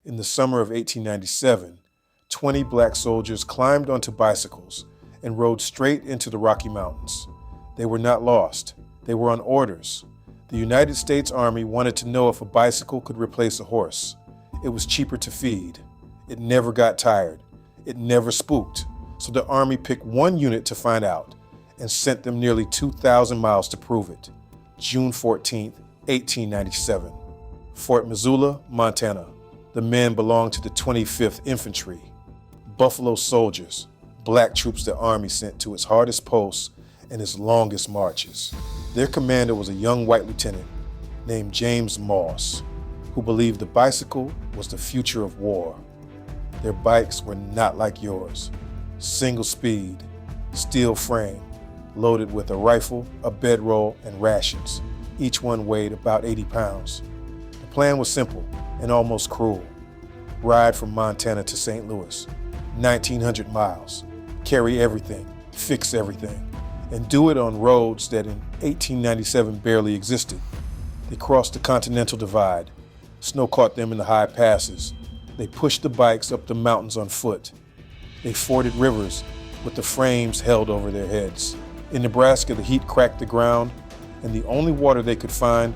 In the summer of 1897, 20 black soldiers climbed onto bicycles and rode straight into the Rocky Mountains. They were not lost. They were on orders. The United States Army wanted to know if a bicycle could replace a horse. It was cheaper to feed. It never got tired. It never spooked. So the Army picked one unit to find out and sent them nearly 2,000 miles to prove it. June 14, 1897. Fort Missoula, Montana. The men belonged to the 25th Infantry. Buffalo soldiers, black troops the Army sent to its hardest posts and its longest marches. Their commander was a young white lieutenant named James Moss, who believed the bicycle was the future of war. Their bikes were not like yours. Single speed, steel frame, loaded with a rifle, a bedroll, and rations. Each one weighed about 80 pounds. The plan was simple and almost cruel. Ride from Montana to St. Louis, 1,900 miles, carry everything, fix everything, and do it on roads that in 1897 barely existed. They crossed the Continental Divide. Snow caught them in the high passes. They pushed the bikes up the mountains on foot. They forded rivers with the frames held over their heads. In Nebraska, the heat cracked the ground, and the only water they could find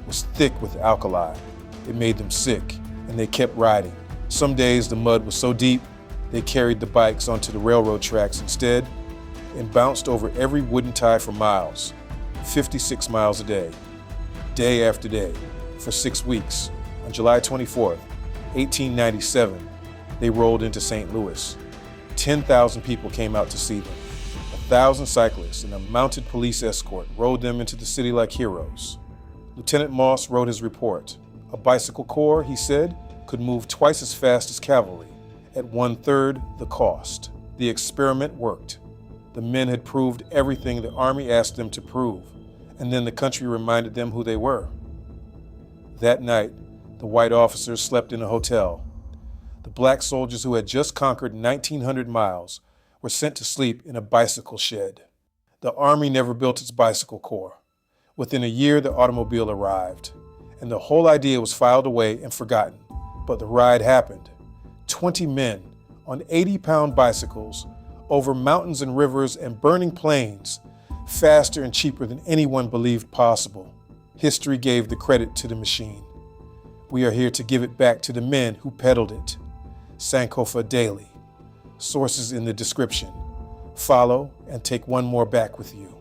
was thick with alkali. It made them sick, and they kept riding. Some days the mud was so deep, they carried the bikes onto the railroad tracks instead and bounced over every wooden tie for miles, 56 miles a day, day after day, for 6 weeks. On July 24th, 1897, they rolled into St. Louis. 10,000 people came out to see them. 1,000 cyclists and a mounted police escort rode them into the city like heroes. Lieutenant Moss wrote his report. A bicycle corps, he said, could move twice as fast as cavalry, at 1/3 the cost. The experiment worked. The men had proved everything the Army asked them to prove, and then the country reminded them who they were. That night, the white officers slept in a hotel. The black soldiers who had just conquered 1,900 miles were sent to sleep in a bicycle shed. The Army never built its bicycle corps. Within a year, the automobile arrived, and the whole idea was filed away and forgotten. But the ride happened. 20 men on 80-pound bicycles over mountains and rivers and burning plains, faster and cheaper than anyone believed possible. History gave the credit to the machine. We are here to give it back to the men who pedaled it. Sankofa Daily. Sources in the description. Follow and take one more back with you.